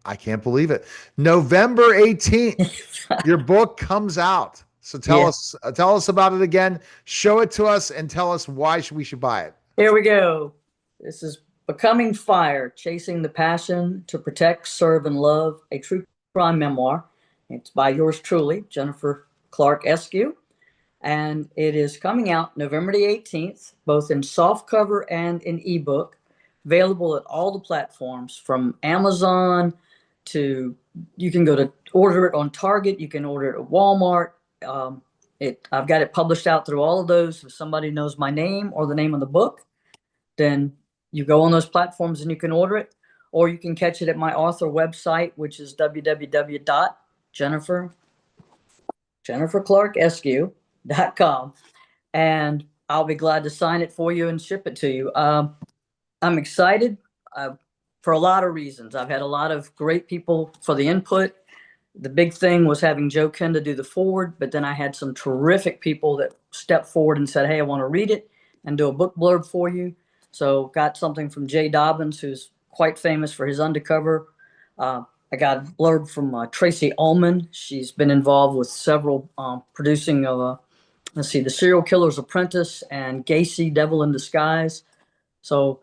I can't believe it. November 18th, your book comes out. So Yeah, tell us about it again. Show it to us and tell us why we should buy it. here we go. This is Becoming Fire, Chasing the Passion to Protect, Serve, and Love, a true crime memoir. It's by yours truly, Jennifer Clarke Eskew, and it is coming out November the 18th, both in softcover and in ebook, available at all the platforms from Amazon to you can go to order it on Target, you can order it at Walmart. I've got it published out through all of those. If somebody knows my name or the name of the book, then you go on those platforms and you can order it, or you can catch it at my author website, which is www.jenniferclarkeskew.com, and I'll be glad to sign it for you and ship it to you. I'm excited for a lot of reasons. I've had a lot of great people for the input. The big thing was having Joe Kenda do the forward, but then I had some terrific people that stepped forward and said, hey, I want to read it and do a book blurb for you. So got something from Jay Dobbins, who's quite famous for his undercover. I got a blurb from Tracy Ullman. She's been involved with several producing of, let's see, The Serial Killer's Apprentice and Gacy, Devil in Disguise. So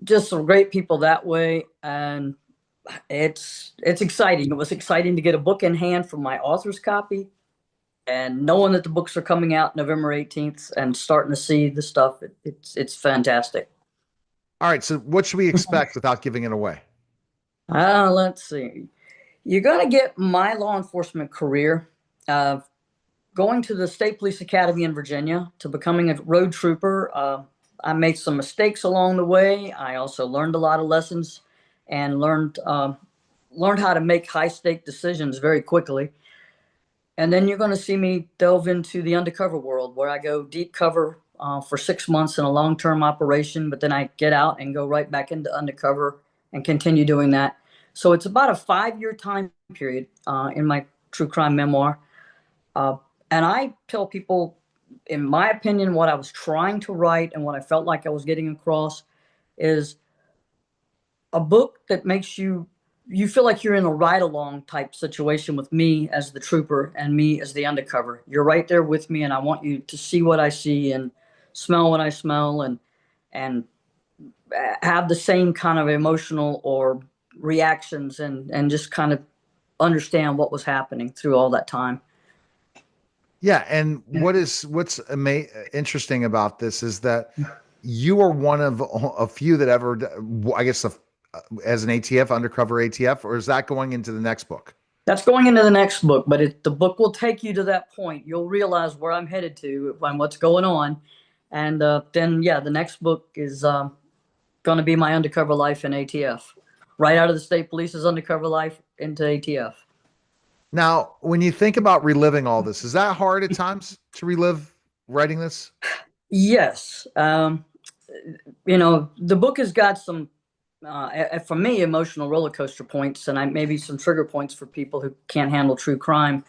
just some great people that way. And it's exciting. It was exciting to get a book in hand from my author's copy, and knowing that the books are coming out November 18th and starting to see the stuff. It's fantastic. All right. So what should we expect without giving it away? Let's see. You're going to get my law enforcement career, going to the State Police Academy in Virginia to becoming a road trooper. I made some mistakes along the way. I also learned a lot of lessons and learned how to make high stake decisions very quickly. And then you're going to see me delve into the undercover world, where I go deep cover for 6 months in a long-term operation, but then I get out and go right back into undercover and continue doing that. So it's about a 5-year time period in my true crime memoir. And I tell people, in my opinion, what I was trying to write and what I felt like I was getting across is a book that makes you feel like you're in a ride-along type situation with me as the trooper and me as the undercover. You're right there with me, and I want you to see what I see and smell what I smell, and have the same kind of emotional or reactions, and just kind of understand what was happening through all that time. Yeah, and what's interesting about this is that you are one of a few that ever, I guess, as an ATF, undercover ATF, or is that going into the next book? That's going into the next book, but the book will take you to that point. You'll realize where I'm headed to and what's going on, and then yeah, the next book is going to be my undercover life in ATF, right out of the state police's undercover life into ATF. Now, when you think about reliving all this, is that hard at times to relive writing this? Yes, the book has got some, for me, emotional roller coaster points, and maybe some trigger points for people who can't handle true crime.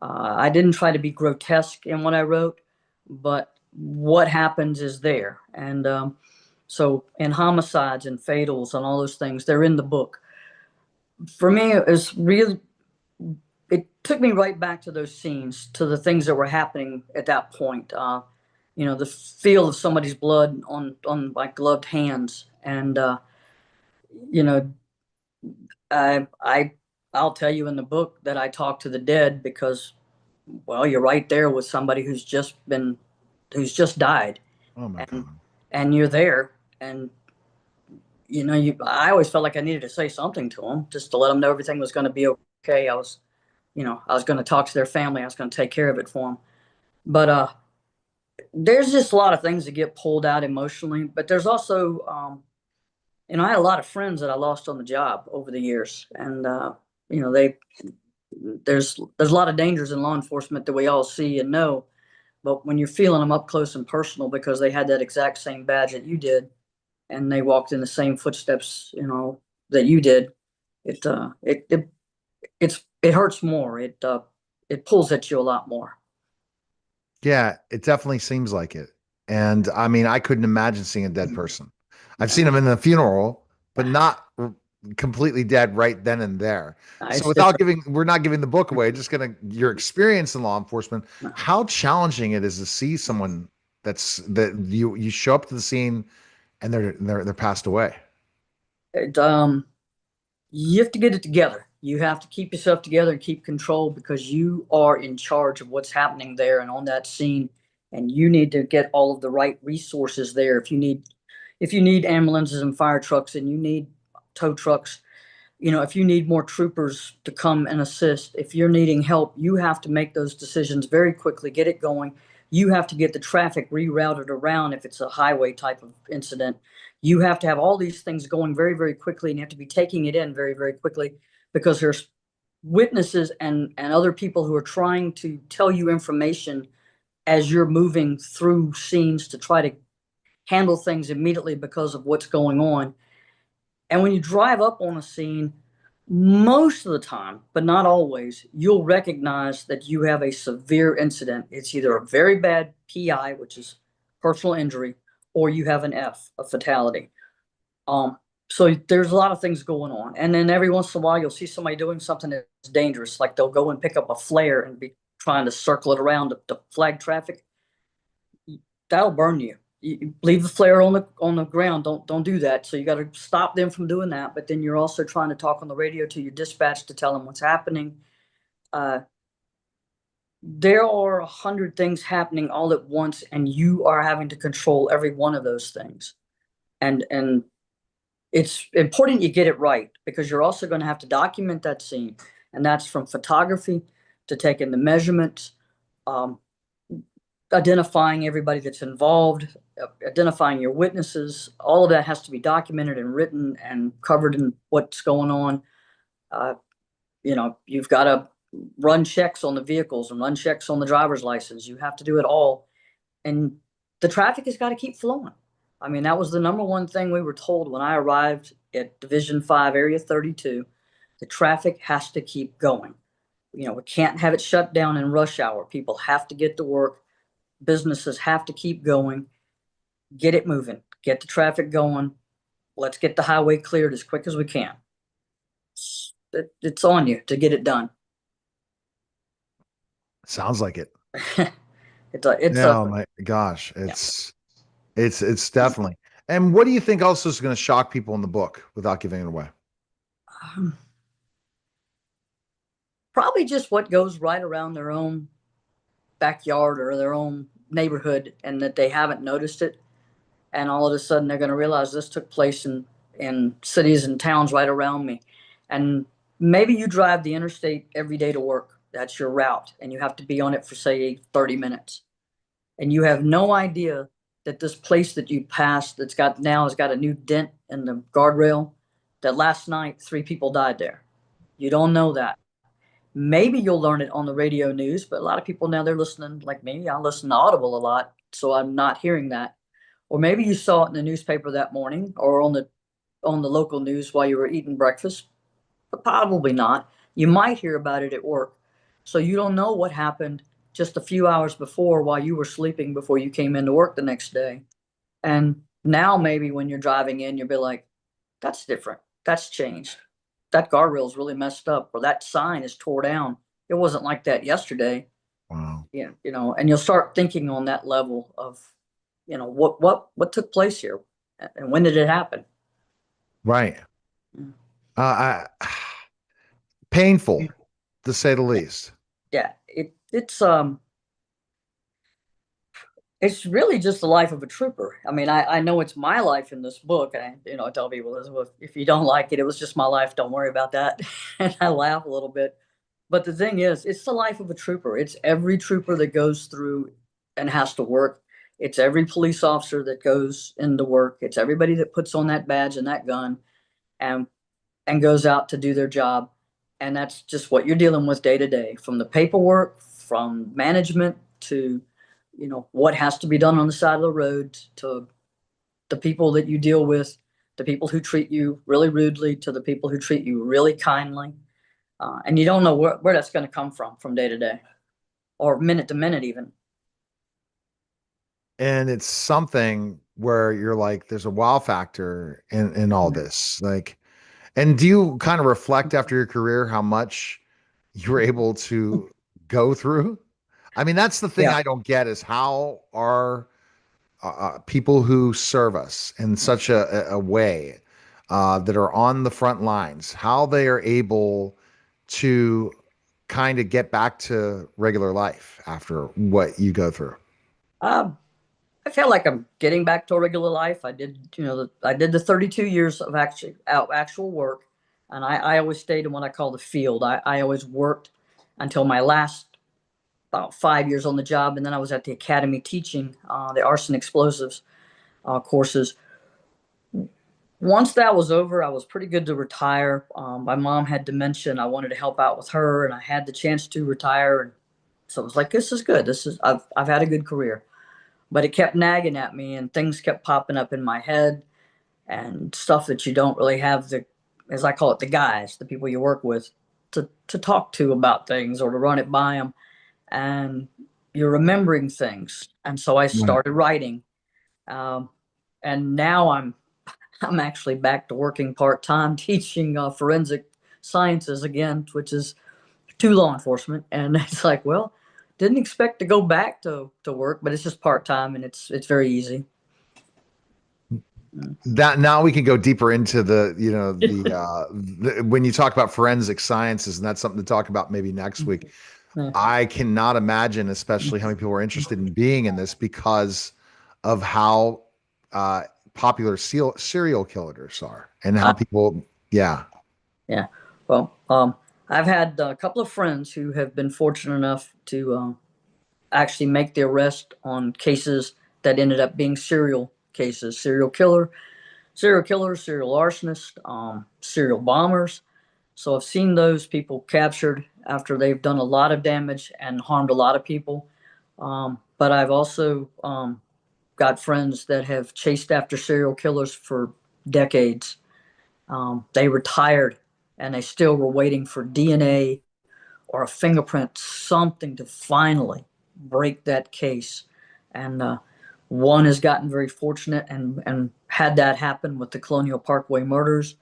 I didn't try to be grotesque in what I wrote, but what happens is there. And so in homicides and fatals and all those things, they're in the book. For me, it took me right back to those scenes, to the things that were happening at that point. The feel of somebody's blood on my gloved hands. And, you know, I'll tell you in the book that I talk to the dead because, well, you're right there with somebody who's just died. Oh my and, God. and you're there. And, I always felt like I needed to say something to them just to let them know everything was going to be okay. I was going to talk to their family. I was going to take care of it for them. But there's just a lot of things that get pulled out emotionally. But there's also, I had a lot of friends that I lost on the job over the years, and there's a lot of dangers in law enforcement that we all see and know. But when you're feeling them up close and personal because they had that exact same badge that you did, and they walked in the same footsteps, that you did, it hurts more. It pulls at you a lot more. Yeah, it definitely seems like it. And I mean, I couldn't imagine seeing a dead person. I've seen them in the funeral, but not completely dead right then and there. So It's without different. giving, we're not giving the book away, just gonna your experience in law enforcement, how challenging it is to see someone that you show up to the scene and they're passed away. It, you have to get it together. You have to keep yourself together and keep control because you are in charge of what's happening there and on that scene, and you need to get all of the right resources there. If you need ambulances and fire trucks, and you need tow trucks, if you need more troopers to come and assist, if you're needing help, you have to make those decisions very quickly, get it going. You have to get the traffic rerouted around if it's a highway type of incident. You have to have all these things going very, very quickly, and you have to be taking it in very, very quickly because there's witnesses and other people who are trying to tell you information as you're moving through scenes to try to handle things immediately because of what's going on. And when you drive up on a scene, most of the time, but not always, you'll recognize that you have a severe incident. It's either a very bad PI, which is personal injury, or you have an F, a fatality. Um, so there's a lot of things going on. And then every once in a while, you'll see somebody doing something that's dangerous, like they'll go and pick up a flare and be trying to circle it around to flag traffic. That'll burn you. You leave the flare on the ground. Don't do that. So you got to stop them from doing that. But then you're also trying to talk on the radio to your dispatch to tell them what's happening. Uh, there are 100 things happening all at once, and you are having to control every one of those things. And it's important you get it right because you're also going to have to document that scene, and that's from photography to taking the measurements. Um, Identifying everybody that's involved, identifying your witnesses, all of that has to be documented and written and covered in what's going on. Uh, you've got to run checks on the vehicles and run checks on the driver's license. You have to do it all. And the traffic has got to keep flowing. I mean, that was the number one thing we were told when I arrived at Division 5, Area 32. The traffic has to keep going. We can't have it shut down in rush hour. People have to get to work. Businesses have to keep going, get it moving, get the traffic going. Let's get the highway cleared as quick as we can. It's on you to get it done. Sounds like it. It's a Oh my gosh, yeah. it's definitely. And what do you think also is going to shock people in the book without giving it away? um, Probably just what goes right around their own backyard or their own neighborhood, and that they haven't noticed it. And all of a sudden, they're going to realize this took place in cities and towns right around me. And maybe you drive the interstate every day to work. That's your route, and you have to be on it for, say, 30 minutes. And you have no idea that this place that you passed has got a new dent in the guardrail, that last night 3 people died there. You don't know that. Maybe you'll learn it on the radio news, but a lot of people now, they're listening like me. I listen to Audible a lot, so I'm not hearing that. Or maybe you saw it in the newspaper that morning or on the local news while you were eating breakfast, but probably not. You might hear about it at work. So you don't know what happened just a few hours before while you were sleeping before you came into work the next day. And now maybe when you're driving in, you'll be like, that's different. That's changed. That guardrail's really messed up, or that sign is tore down. It wasn't like that yesterday. Wow. Yeah, and you'll start thinking on that level of, what took place here, and when did it happen? Right. Mm. I painful to say the least. Yeah, it's really just the life of a trooper. I mean, I know it's my life in this book, and I tell people this: well, if you don't like it, it was just my life. Don't worry about that. And I laugh a little bit. But the thing is, it's the life of a trooper. It's every trooper that goes through and has to work. It's every police officer that goes into work. It's everybody that puts on that badge and that gun and and goes out to do their job. And that's just what you're dealing with day to day, from the paperwork, from management to, what has to be done on the side of the road, to the people that you deal with, the people who treat you really rudely to the people who treat you really kindly. And you don't know where that's going to come from day to day or minute to minute even. And it's something where you're like, there's a wow factor in all this. Like, And do you kind of reflect after your career how much you were able to go through? I mean, that's the thing Yeah. I don't get is how are people who serve us in such a way that are on the front lines, how they are able to kind of get back to regular life after what you go through. Um, I feel like I'm getting back to regular life. I did, I did the 32 years of actual work, and I always stayed in what I call the field. I always worked until my last about 5 years on the job, and then I was at the academy teaching the arson explosives courses. Once that was over, I was pretty good to retire. My mom had dementia, and I wanted to help out with her, and I had the chance to retire, and so it was like, this is good. I've had a good career, but it kept nagging at me, and things kept popping up in my head, and stuff that you don't really have the, as I call it, the guys, the people you work with, to talk to about things or to run it by them, and you're remembering things, and so I Right. started writing, um, and now I'm actually back to working part time teaching forensic sciences again, which is to law enforcement. And it's like, well, didn't expect to go back to work, but it's just part time and it's very easy. Mm. That now we can go deeper into when you talk about forensic sciences, and that's something to talk about maybe next week. Yeah. I cannot imagine, especially how many people are interested in being in this because of how uh, popular serial killers are and how Uh, people, yeah. yeah. Well, I've had a couple of friends who have been fortunate enough to actually make the arrest on cases that ended up being serial cases, serial killers, serial arsonists, serial bombers. So I've seen those people captured after they've done a lot of damage and harmed a lot of people. But I've also got friends that have chased after serial killers for decades. They retired and they still were waiting for DNA or a fingerprint, something to finally break that case. And one has gotten very fortunate and had that happen with the Colonial Parkway murders.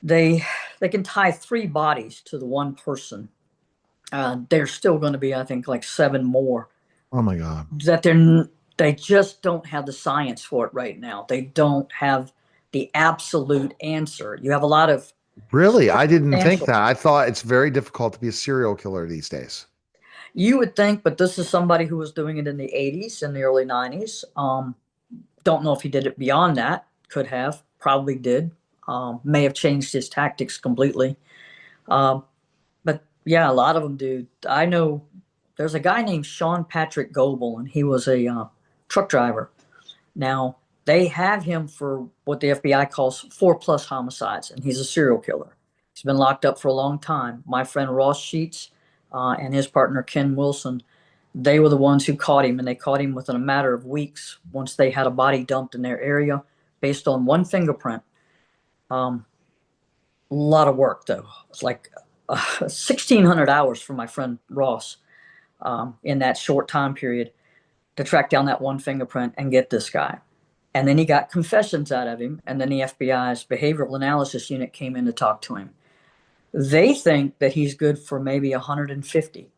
They they can tie three bodies to the one person. There's still going to be, I think, like seven more Oh my God. that they just don't have the science for it right now. They don't have the absolute answer. You have a lot of Really? I didn't think circumstantial. that. I thought it's very difficult to be a serial killer these days. You would think, but this is somebody who was doing it in the 80s and the early 90s. Don't know if he did it beyond that. Could have, probably did. May have changed his tactics completely. Um, but yeah, a lot of them do. I know there's a guy named Sean Patrick Goebel, and he was a truck driver. Now, they have him for what the FBI calls 4+ homicides, and he's a serial killer. He's been locked up for a long time. My friend Ross Sheets and his partner Ken Wilson, they were the ones who caught him, and they caught him within a matter of weeks once they had a body dumped in their area based on one fingerprint. Um, a lot of work, though. It's like 1,600 hours for my friend Ross in that short time period to track down that one fingerprint and get this guy. And then he got confessions out of him, and then the FBI's behavioral analysis unit came in to talk to him. They think that he's good for maybe 150,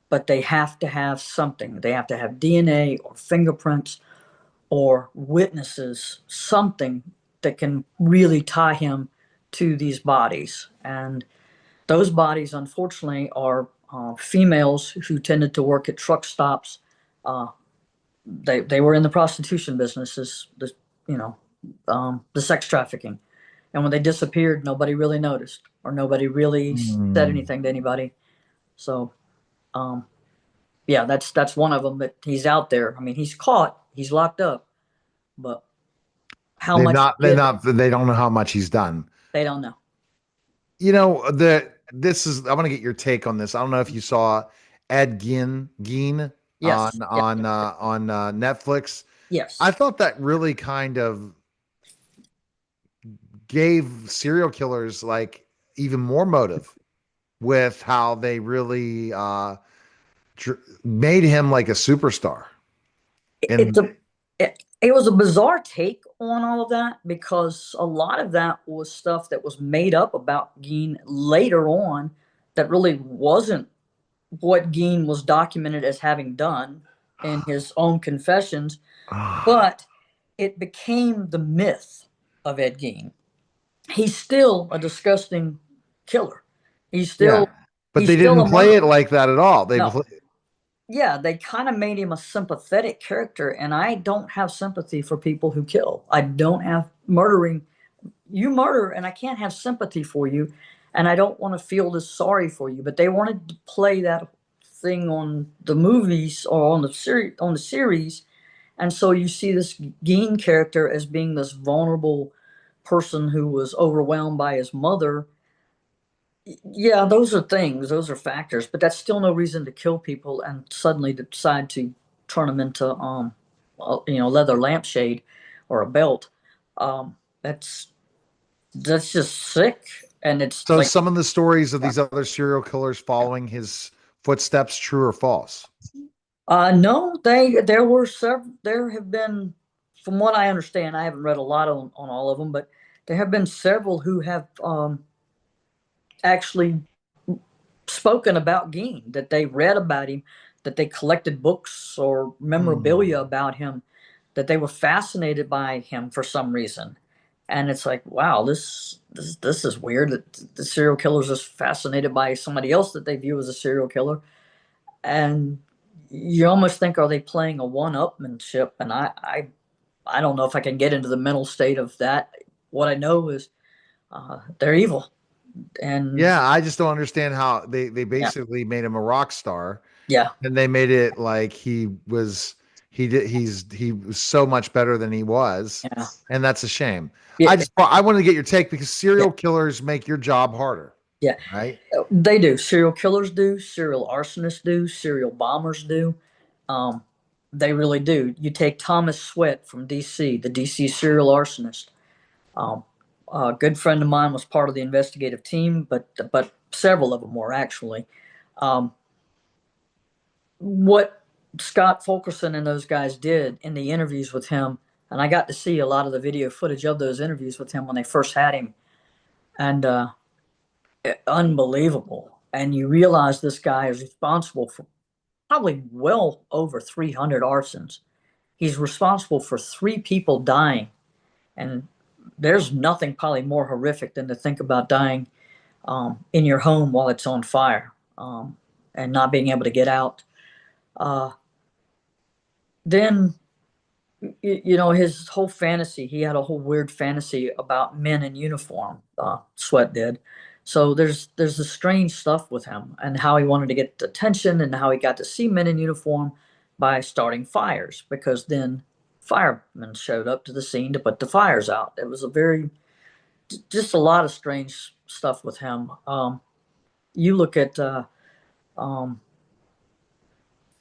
but they have to have something. They have to have DNA or fingerprints or witnesses, something that can really tie him to these bodies. And those bodies, unfortunately, are females who tended to work at truck stops. Uh, they were in the prostitution businesses, you know, the sex trafficking. And when they disappeared, nobody really noticed or nobody really said Hmm. anything to anybody. So, um, yeah, that's one of them. But he's out there. I mean, he's caught, he's locked up, but how They've much not, he they're did, not, they don't know how much he's done. they don't know. This is, I want to get your take on this. I don't know if you saw Ed Gein Yes, yeah, on Netflix. I yes. thought that really kind of gave serial killers like even more motive with how they really made him like a superstar. It, And it, It was a bizarre take on all of that because a lot of that was stuff that was made up about Geen later on that really wasn't what Geen was documented as having done in his own confessions, Ah, but it became the myth of Ed Gein. He's still a disgusting killer. He's yeah, still but he's they still didn't a play it murderer. like that at all. No. Yeah, they kind of made him a sympathetic character, and I don't have sympathy for people who kill. I don't have murdering. You murder, and I can't have sympathy for you, and I don't want to feel as sorry for you. But they wanted to play that thing on the movies or on the series, and so you see this Geen character as being this vulnerable person who was overwhelmed by his mother. Yeah, those are things, those are factors, but that's still no reason to kill people and suddenly decide to turn them into, leather lampshade or a belt. That's just sick, and it's So like, some of the stories of these other serial killers following his footsteps, true or false? no, there have been, from what I understand, I haven't read a lot on all of them, but there have been several who have actually spoken about Geen, that they read about him, that they collected books or memorabilia Hmm. about him, that they were fascinated by him for some reason. And it's like, wow, this is weird that the serial killers is fascinated by somebody else that they view as a serial killer. And you almost think, are they playing a one-upmanship? And I don't know if I can get into the mental state of that. What I know is they're evil, and Yeah, I just don't understand how they yeah, basically made him a rock star, yeah, and they made it like he was so much better than he was, yeah, and that's a shame. yeah, I wanted to get your take because yeah, serial killers make your job harder, yeah. right? They do. Serial killers do. Serial arsonists do. Serial bombers do. Um, they really do. You take Thomas Sweat from D.C., the D.C. serial arsonist. Um, a good friend of mine was part of the investigative team, but several of them were actually. Um, what Scott Fulkerson and those guys did in the interviews with him, and I got to see a lot of the video footage of those interviews with him when they first had him, and unbelievable. And you realize this guy is responsible for probably well over 300 arsons. He's responsible for three people dying. And there's nothing probably more horrific than to think about dying in your home while it's on fire, and not being able to get out. Uh, then, his whole fantasy, he had a whole weird fantasy about men in uniform, Sweat did. So there's this strange stuff with him and how he wanted to get attention and how he got to see men in uniform by starting fires, because then firemen showed up to the scene to put the fires out. It was just a lot of strange stuff with him. You look at, um,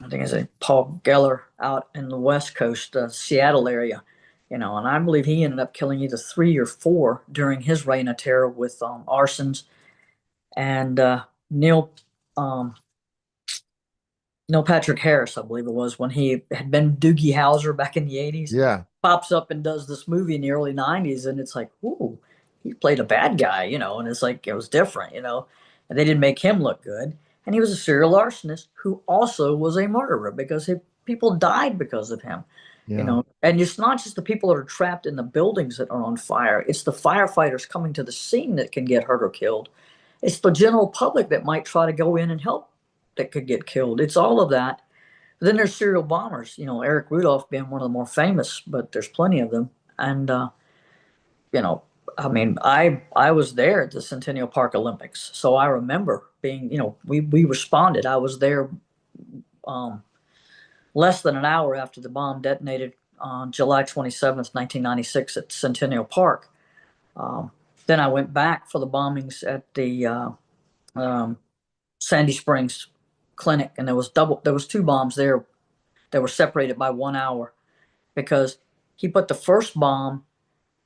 I think it's a Paul Geller out in the West Coast, Seattle area, and I believe he ended up killing either three or four during his reign of terror with arsons. And Neil um, Neil Patrick Harris, I believe it was, when he had been Doogie Howser back in the '80s, Yeah, pops up and does this movie in the early '90s, and it's like, ooh, he played a bad guy, and it's like it was different, and they didn't make him look good. And he was a serial arsonist who also was a murderer because people died because of him, yeah, And it's not just the people that are trapped in the buildings that are on fire; it's the firefighters coming to the scene that can get hurt or killed. It's the general public that might try to go in and help that could get killed. It's all of that. But then there's serial bombers, Eric Rudolph being one of the more famous, but there's plenty of them. And, you know, I mean, I was there at the Centennial Park Olympics, so I remember being, we responded. I was there um, less than an hour after the bomb detonated on July 27th, 1996 at Centennial Park. Um, then I went back for the bombings at the um, Sandy Springs clinic, and there was two bombs there that were separated by 1 hour, because he put the first bomb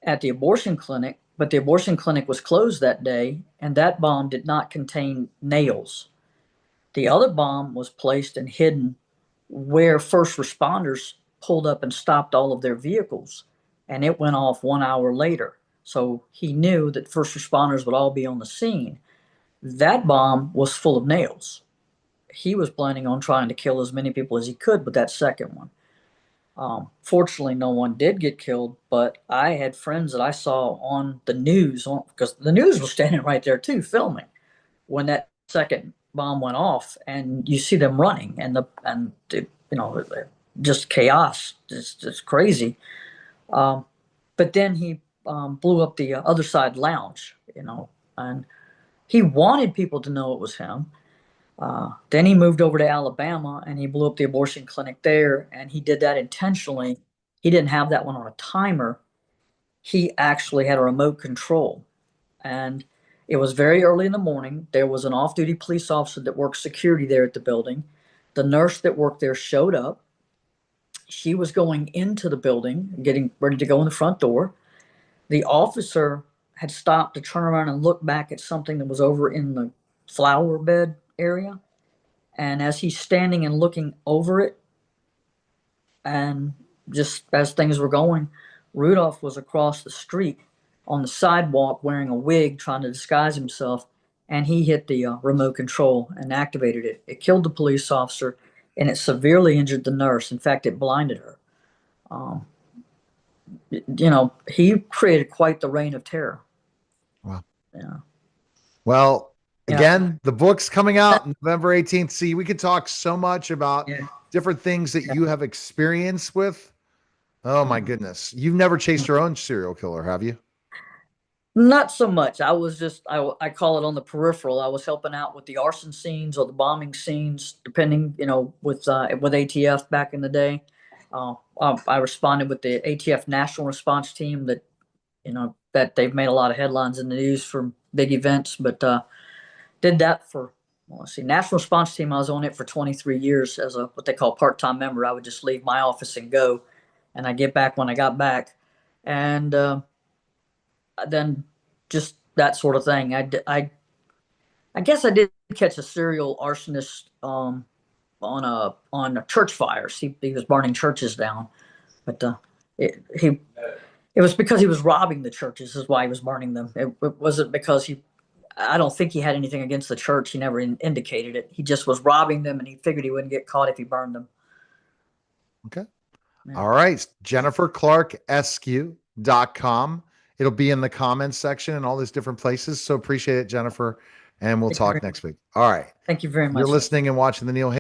at the abortion clinic, but the abortion clinic was closed that day, and that bomb did not contain nails. The other bomb was placed and hidden where first responders pulled up and stopped all of their vehicles, and it went off 1 hour later. So he knew that first responders would all be on the scene. That bomb was full of nails. He was planning on trying to kill as many people as he could with that second one. Fortunately, no one did get killed, but I had friends that I saw on the news, because the news was standing right there too, filming when that second bomb went off, and you see them running, just chaos, just crazy. But then he blew up the other side lounge, and he wanted people to know it was him. Then he moved over to Alabama and he blew up the abortion clinic there, and he did that intentionally. He didn't have that one on a timer. He actually had a remote control, and it was very early in the morning. There was an off-duty police officer that worked security there at the building. The nurse that worked there showed up. She was going into the building, getting ready to go in the front door. The officer had stopped to turn around and look back at something that was over in the flower bed area. And as he's standing and looking over it, and just as things were going, Rudolph was across the street on the sidewalk wearing a wig, trying to disguise himself, and he hit the remote control and activated it. It killed the police officer, and it severely injured the nurse. In fact, it blinded her. He created quite the reign of terror. Wow. Yeah. Well, again, the book's coming out November 18th. See, we could talk so much about different things that you have experience with. Oh my goodness. You've never chased your own serial killer, have you? Not so much. I was just, I call it on the peripheral. I was helping out with the arson scenes or the bombing scenes, depending, with ATF back in the day. I responded with the ATF National Response Team that they've made a lot of headlines in the news for big events, but did that for, National Response Team. I was on it for 23 years as what they call part-time member. I would just leave my office and go, and I get back when I got back. And then just that sort of thing. I guess I did catch a serial arsonist on church fires. He was burning churches down, but it was because he was robbing the churches is why he was burning them. It wasn't because I don't think he had anything against the church. He never indicated it. He just was robbing them, and he figured he wouldn't get caught if he burned them. Okay. Yeah. All right. JenniferClarkeSQ.com. It'll be in the comments section and all these different places. So appreciate it, Jennifer. And we'll talk next week. All right. Thank you very much. You're listening and watching the Neil